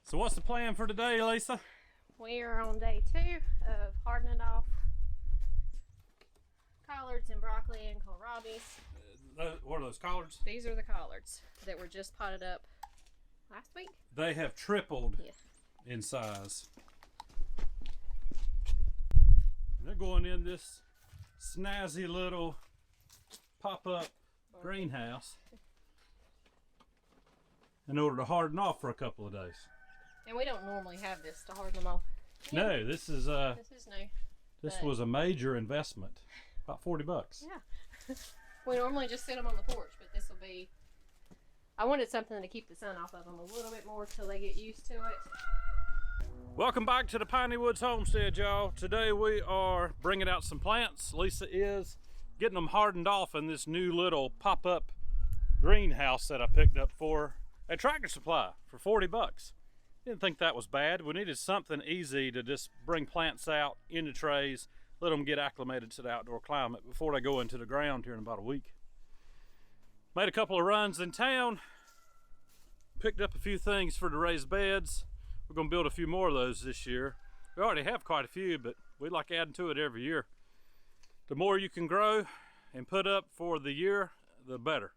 So what's the plan for today, Lisa? We are on day 2 of hardening off collards and broccoli and kohlrabies. What are those collards? These are the collards that were just potted up last week. They have tripled in size. They're going in this snazzy little pop-up greenhouse in order to harden off for a couple of days. And we don't normally have this to harden them off. No, this is new. This was a major investment. About 40 bucks. Yeah. We normally just sit them on the porch, but this will be, I wanted something to keep the sun off of them a little bit more till they get used to it. Welcome back to the Piney Woods Homestead, y'all. Today we are bringing out some plants. Lisa is getting them hardened off in this new little pop-up greenhouse that I picked up for a Tractor Supply for 40 bucks. Didn't think that was bad. We needed something easy to just bring plants out into trays, let them get acclimated to the outdoor climate before they go into the ground here in about a week. Made a couple of runs in town, picked up a few things for the raised beds. We're gonna build a few more of those this year. We already have quite a few, but we like adding to it every year. The more you can grow and put up for the year, the better.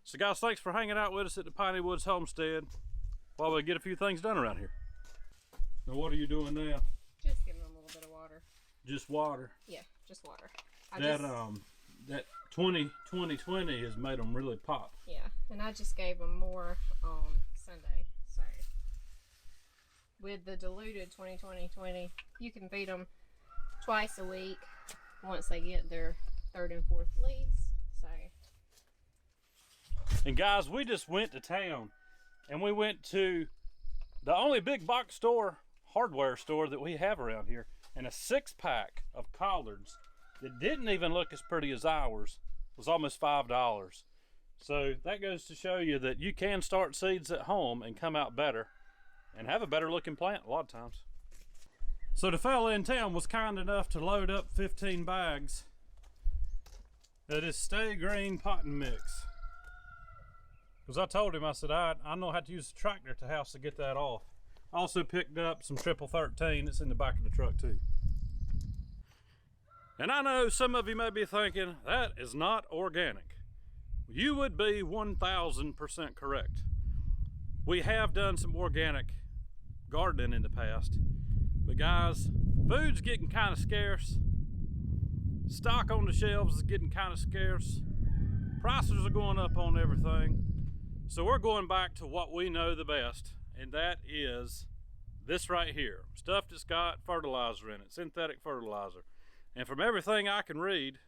So guys, thanks for hanging out with us at the Piney Woods Homestead while we get a few things done around here. Now what are you doing now? Just giving them a little bit of water. Just water? Yeah, just water. That 2020 has made them really pop. Yeah, and I just gave them more on Sunday. So with the diluted 2020, you can feed them twice a week once they get their 3rd and 4th leaves. So. And guys, we just went to town and we went to the only big box store, hardware store that we have around here, and a 6-pack of collards that didn't even look as pretty as ours was almost $5. So that goes to show you that you can start seeds at home and come out better and have a better looking plant a lot of times. So the fella in town was kind enough to load up 15 bags of this Stay Green potting mix. Because I told him, I said, I know how to use the tractor at the house to get that off. I also picked up some triple 13 that's in the back of the truck too. And I know some of you may be thinking, that is not organic. You would be 1000% correct. We have done some organic gardening in the past, but guys, food's getting kind of scarce. Stock on the shelves is getting kind of scarce. Prices are going up on everything. So we're going back to what we know the best, and that is this right here. Stuff that's got fertilizer in it, synthetic fertilizer. And from everything I can read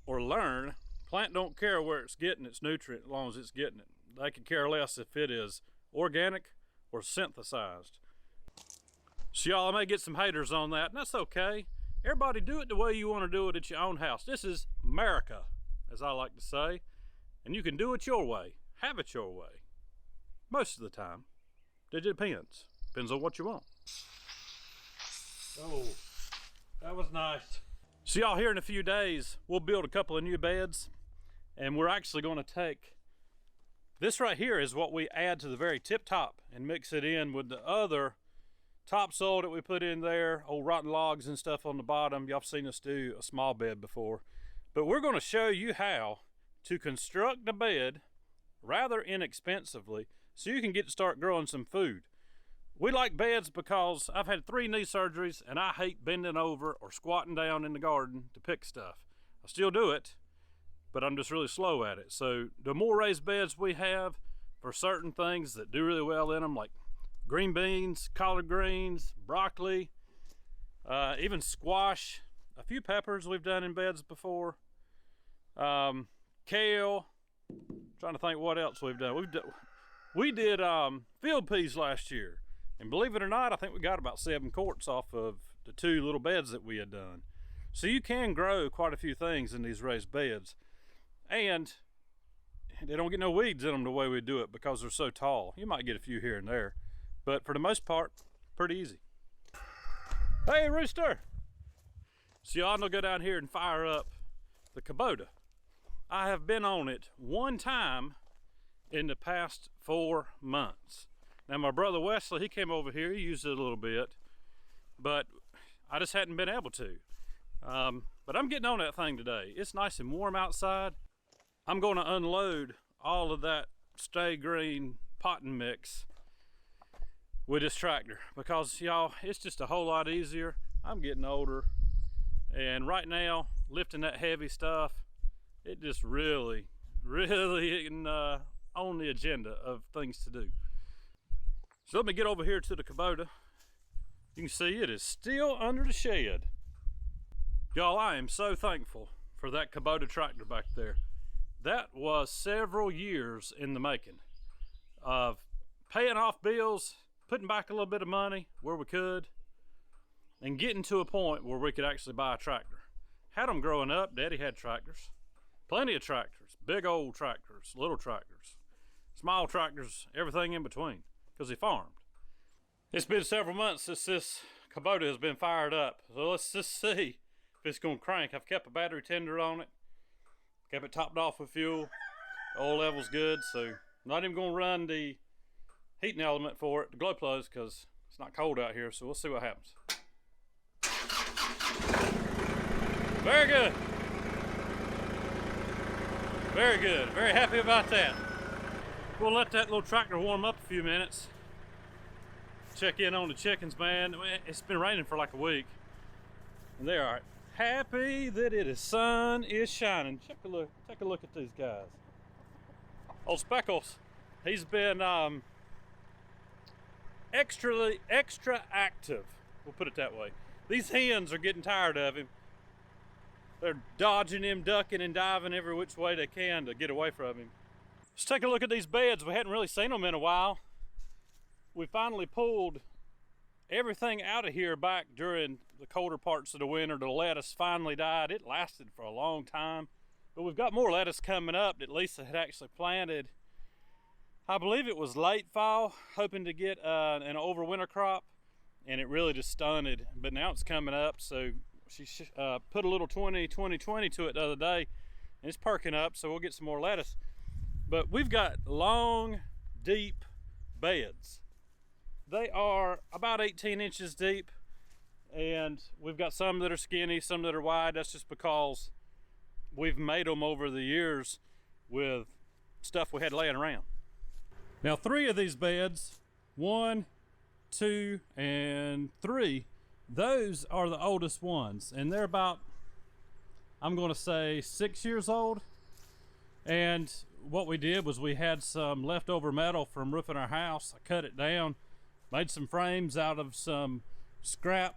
or learn, plant don't care where it's getting its nutrient as long as it's getting it. They could care less if it is organic or synthesized. So y'all, I may get some haters on that, and that's okay. Everybody do it the way you want to do it at your own house. This is America, as I like to say, and you can do it your way. Have it your way. Most of the time. It depends. Depends on what you want. Oh, that was nice. So y'all, here in a few days, we'll build a couple of new beds, and we're actually going to take this right here is what we add to the very tip top and mix it in with the other topsoil that we put in there, old rotten logs and stuff on the bottom. Y'all have seen us do a small bed before, but we're going to show you how to construct a bed rather inexpensively so you can get to start growing some food. We like beds because I've had 3 knee surgeries and I hate bending over or squatting down in the garden to pick stuff. I still do it, but I'm just really slow at it. So the more raised beds we have for certain things that do really well in them, like green beans, collard greens, broccoli, even squash, a few peppers we've done in beds before, kale, trying to think what else we've done. We did field peas last year, and believe it or not, I think we got about 7 quarts off of the 2 little beds that we had done. So you can grow quite a few things in these raised beds, and they don't get no weeds in them the way we do it because they're so tall. You might get a few here and there, but for the most part, pretty easy. Hey, rooster! So y'all will go down here and fire up the Kubota. I have been on it 1 time in the past 4 months. Now my brother Wesley, he came over here, he used it a little bit, but I just hadn't been able to. But I'm getting on that thing today. It's nice and warm outside. I'm going to unload all of that Stay Green potting mix with this tractor because, y'all, it's just a whole lot easier. I'm getting older, and right now lifting that heavy stuff, it just really isn't on the agenda of things to do. So let me get over here to the Kubota. You can see it is still under the shed. Y'all, I am so thankful for that Kubota tractor back there. That was several years in the making of paying off bills, putting back a little bit of money where we could, and getting to a point where we could actually buy a tractor. Had them growing up. Daddy had tractors, plenty of tractors, big old tractors, little tractors, small tractors, everything in between, because he farmed. It's been several months since this Kubota has been fired up, so let's just see if it's gonna crank. I've kept a battery tender on it, kept it topped off with fuel. The oil level's good, so I'm not even gonna run the heating element for it, the glow plugs, because it's not cold out here, so we'll see what happens. Very good. Very good. Very happy about that. We'll let that little tractor warm up a few minutes. Check in on the chickens, man. It's been raining for like a week, and they are happy that the sun is shining. Take a look at these guys. Old Speckles, he's been extra active. We'll put it that way. These hens are getting tired of him. They're dodging him, ducking and diving every which way they can to get away from him. Let's take a look at these beds. We hadn't really seen them in a while. We finally pulled everything out of here back during the colder parts of the winter. The lettuce finally died. It lasted for a long time, but we've got more lettuce coming up that Lisa had actually planted. I believe it was late fall, hoping to get an overwinter crop, and it really just stunted. But now it's coming up, so she put a little 20-20-20 to it the other day, and it's perking up, so we'll get some more lettuce. But we've got long, deep beds. They are about 18 inches deep, and we've got some that are skinny, some that are wide. That's just because we've made them over the years with stuff we had laying around. Now 3 of these beds, 1, 2, and 3, those are the oldest ones, and they're about, I'm going to say, 6 years old. And what we did was we had some leftover metal from roofing our house. I cut it down, made some frames out of some scrap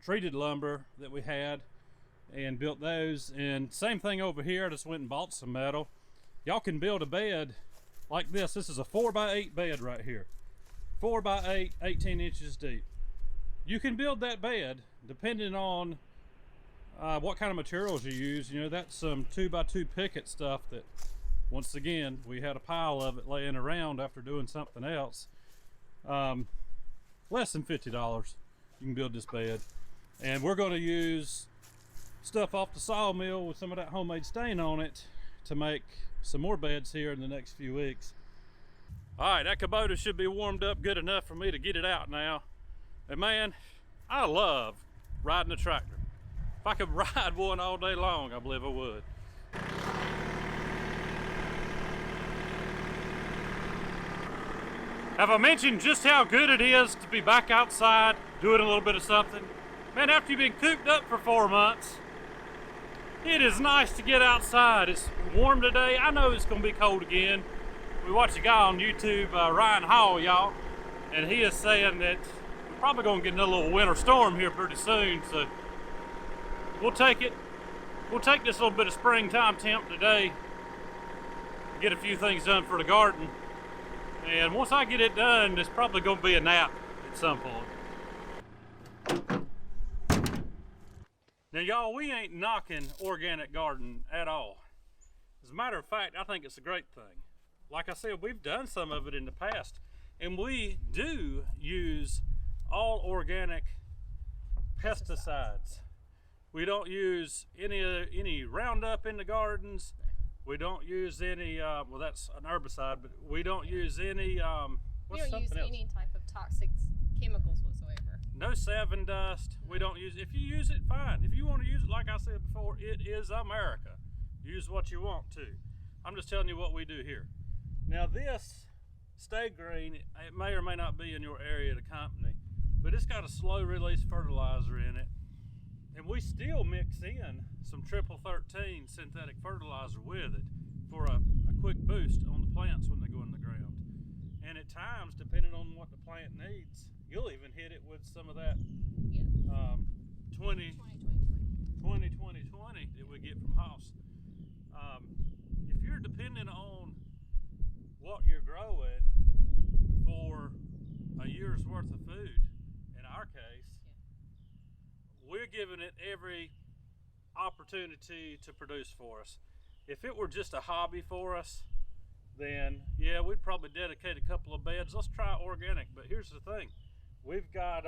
treated lumber that we had, and built those. And same thing over here, I just went and bought some metal. Y'all can build a bed like this. This is a 4x8 bed right here. 4x8, 18 inches deep. You can build that bed depending on what kind of materials you use. You know, that's some 2x2 picket stuff that, once again, we had a pile of it laying around after doing something else. Less than $50 you can build this bed. And we're going to use stuff off the sawmill with some of that homemade stain on it to make some more beds here in the next few weeks. All right, that Kubota should be warmed up good enough for me to get it out now. And man, I love riding a tractor. If I could ride one all day long, I believe I would. Have I mentioned just how good it is to be back outside doing a little bit of something? Man, after you've been cooped up for 4 months, it is nice to get outside. It's warm today. I know it's gonna be cold again. We watched a guy on YouTube, Ryan Hall, y'all, and he is saying that we're probably gonna get another little winter storm here pretty soon, so we'll take it. We'll take this little bit of springtime temp today, get a few things done for the garden, and once I get it done, there's probably gonna be a nap at some point. Now y'all, we ain't knocking organic garden at all. As a matter of fact, I think it's a great thing. Like I said, we've done some of it in the past, and we do use all organic pesticides. We don't use any Roundup in the gardens. We don't use any, well, that's an herbicide, but we don't use any, what We don't use any type of toxic chemicals whatsoever. No Savin dust. We don't use. If you use it, fine. If you want to use it, like I said before, it is America. Use what you want to. I'm just telling you what we do here. Now this Stay Green, it may or may not be in your area of the company, but it's got a slow release fertilizer in it, and we still mix in some triple 13 synthetic fertilizer with it for a quick boost on the plants when they go in the ground. And at times, depending on what the plant needs, you'll even hit it with some of that 20 that we get from Haas. If you're dependent on what you're growing for a year's worth of food, in our case, we're giving it every opportunity to produce for us. If it were just a hobby for us, then yeah, we'd probably dedicate a couple of beds. Let's try organic. But here's the thing, we've got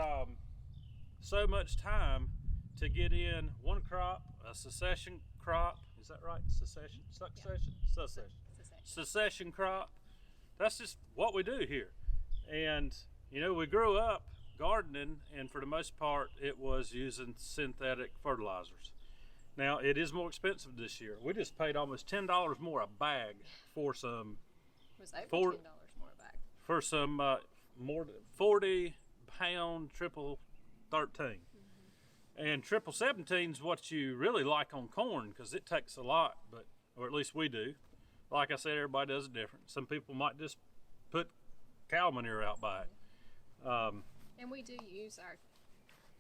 so much time to get in one crop, a succession crop. Is that right? Succession? Succession? Yeah. Succession crop. That's just what we do here. And you know, we grew up gardening, and for the most part it was using synthetic fertilizers. Now it is more expensive this year. We just paid almost $10 more a bag for some. It was over $10 more a bag. For some more 40-pound triple 13. And triple 17 is what you really like on corn, because it takes a lot, but or at least we do. Like I said, everybody does it different. Some people might just put cow manure out by it. And we do use our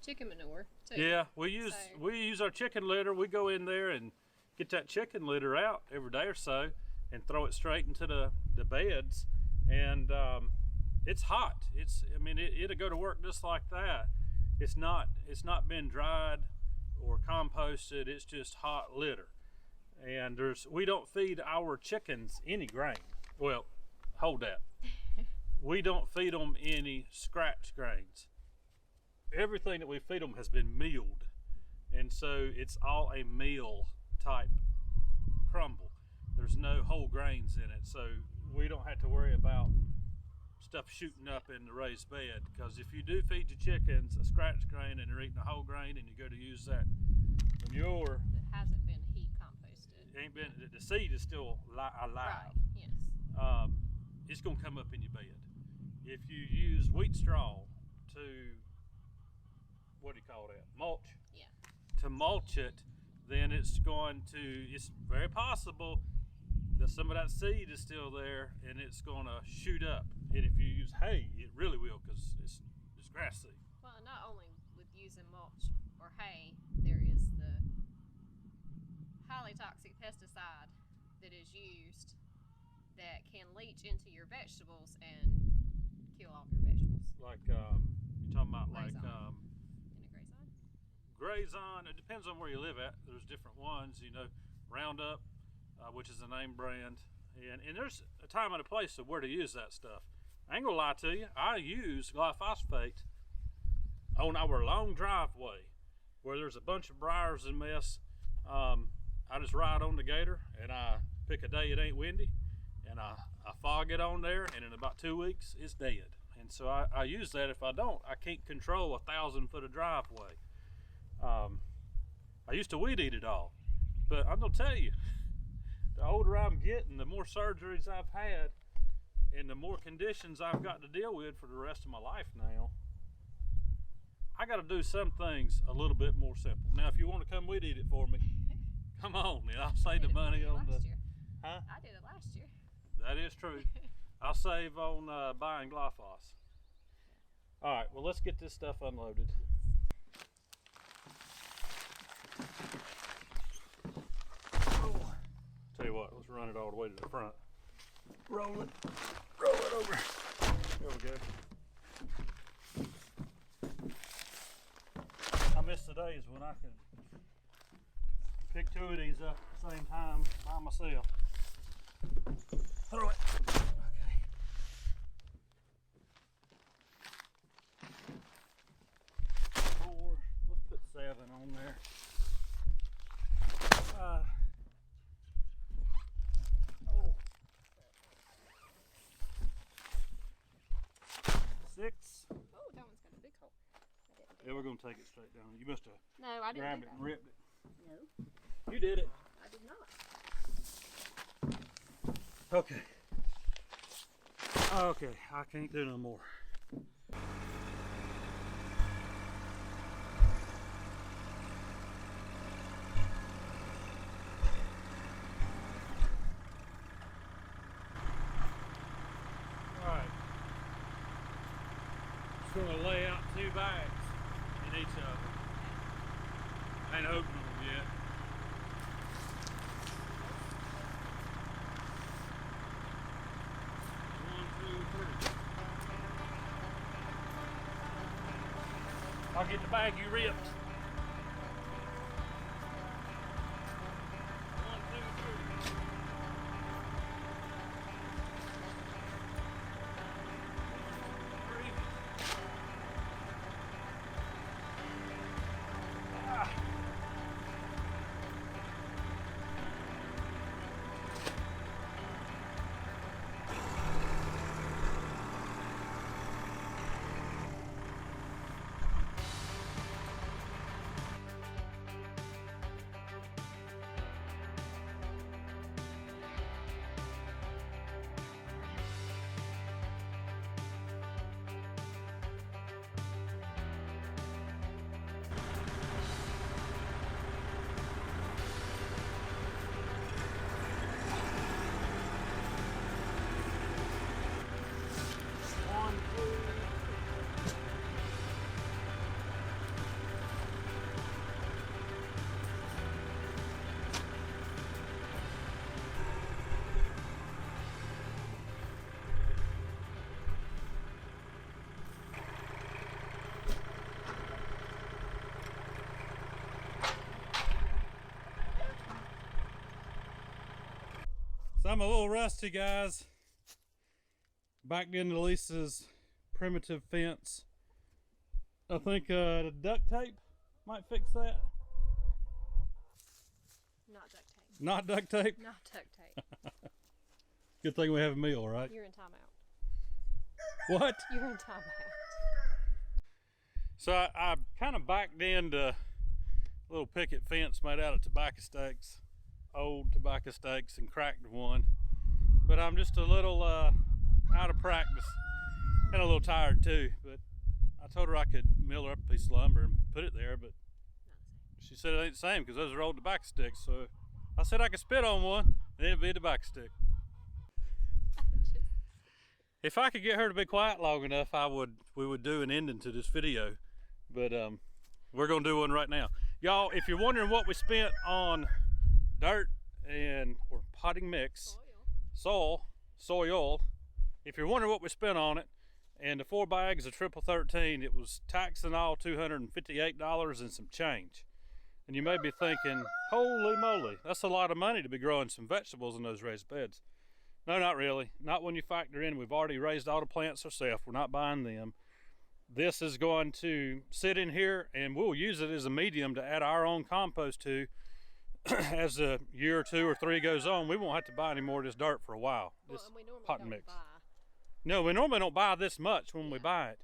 chicken manure too. Yeah, we use our chicken litter. We go in there and get that chicken litter out every day or so and throw it straight into the beds. And it's hot. It'll go to work just like that. It's not been dried or composted. It's just hot litter. And we don't feed our chickens any grain. Well, hold that. We don't feed them any scratch grains. Everything that we feed them has been milled, and so it's all a meal type crumble. There's no whole grains in it, so we don't have to worry about stuff shooting up in the raised bed, because if you do feed your chickens a scratch grain and they're eating a whole grain and you go to use that manure that hasn't been heat composted, the seed is still alive. Right, yes. It's going to come up in your bed. If you use wheat straw to, what do you call that, mulch? Yeah. To mulch it, then it's very possible that some of that seed is still there and it's going to shoot up. And if you use hay, it really will, because it's grass seed. Well, not only with using mulch or hay, there is the highly toxic pesticide that is used that can leach into your vegetables and kill all of your vegetables. Like you're talking about Grazon. like Grazon? Grazon. It depends on where you live at. There's different ones, Roundup, which is a name brand, and there's a time and a place of where to use that stuff. I ain't gonna lie to you, I use glyphosate on our long driveway where there's a bunch of briars and mess. I just ride on the gator and I pick a day it ain't windy, and I fog it on there, and in about 2 weeks it's dead. And so I use that. If I don't, I can't control 1,000 foot of driveway. I used to weed eat it all, but I'm gonna tell you, the older I'm getting, the more surgeries I've had and the more conditions I've got to deal with for the rest of my life now, I got to do some things a little bit more simple. Now, if you want to come weed eat it for me, come on, and I'll save the money on the. Huh? I did it last year. That is true. I'll save on buying glyphos. All right, well, let's get this stuff unloaded. Tell you what, let's run it all the way to the front. Roll it over. There we go. I miss the days when I could pick two of these up at the same time by myself. Throw it. Okay. Four. Let's put 7 on there. Yeah, we're gonna take it straight down. You must have No, I didn't grabbed do it that. and ripped it. No, You did it. I did not. Okay. Okay, I can't do no more. Alright. Just gonna lay out 2 bags in each of them. I ain't opened them yet. I'll get the bag you ripped. 1, 2, 3. Ah. So I'm a little rusty, guys. Backed into Lisa's primitive fence. I think the duct tape might fix that. Not duct tape. Not duct tape? Not duct tape. Good thing we have a meal, right? You're in timeout. What? You're in timeout. So I kind of backed into a little picket fence made out of tobacco stakes. Old tobacco stakes, and cracked one. But I'm just a little out of practice and a little tired too. But I told her I could mill her up a piece of lumber and put it there, but she said it ain't the same because those are old tobacco sticks. So I said I could spit on one and it'd be a tobacco stick. If I could get her to be quiet long enough, we would do an ending to this video. But we're gonna do one right now. Y'all, if you're wondering what we spent on dirt or potting mix, soil, if you're wondering what we spent on it, and the 4 bags of triple 13, it was tax and all $258 and some change. And you may be thinking, holy moly, that's a lot of money to be growing some vegetables in those raised beds. No, not really. Not when you factor in we've already raised all the plants ourselves. We're not buying them. This is going to sit in here and we'll use it as a medium to add our own compost to. As a year or 2 or 3 goes on, we won't have to buy any more of this dirt for a while. Well, This and we normally potting don't mix. buy. No, we normally don't buy this much when we buy it.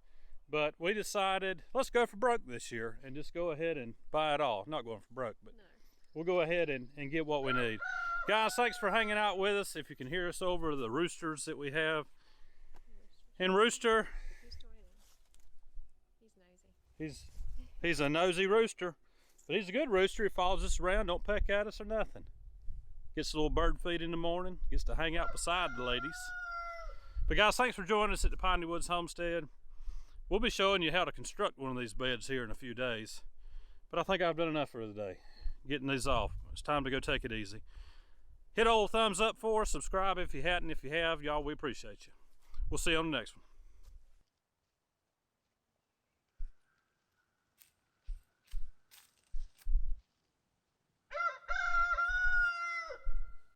But we decided, let's go for broke this year and just go ahead and buy it all. Not going for broke, but No. we'll go ahead and get what we need. Guys, thanks for hanging out with us. If you can hear us over the roosters that we have. And Rooster, He's nosy. he's a nosy rooster. But he's a good rooster. He follows us around, don't peck at us or nothing. Gets a little bird feed in the morning, gets to hang out beside the ladies. But guys, thanks for joining us at the Piney Woods Homestead. We'll be showing you how to construct one of these beds here in a few days. But I think I've done enough for the day, getting these off. It's time to go take it easy. Hit old thumbs up for us, subscribe if you hadn't. If you have, y'all, we appreciate you. We'll see you on the next one.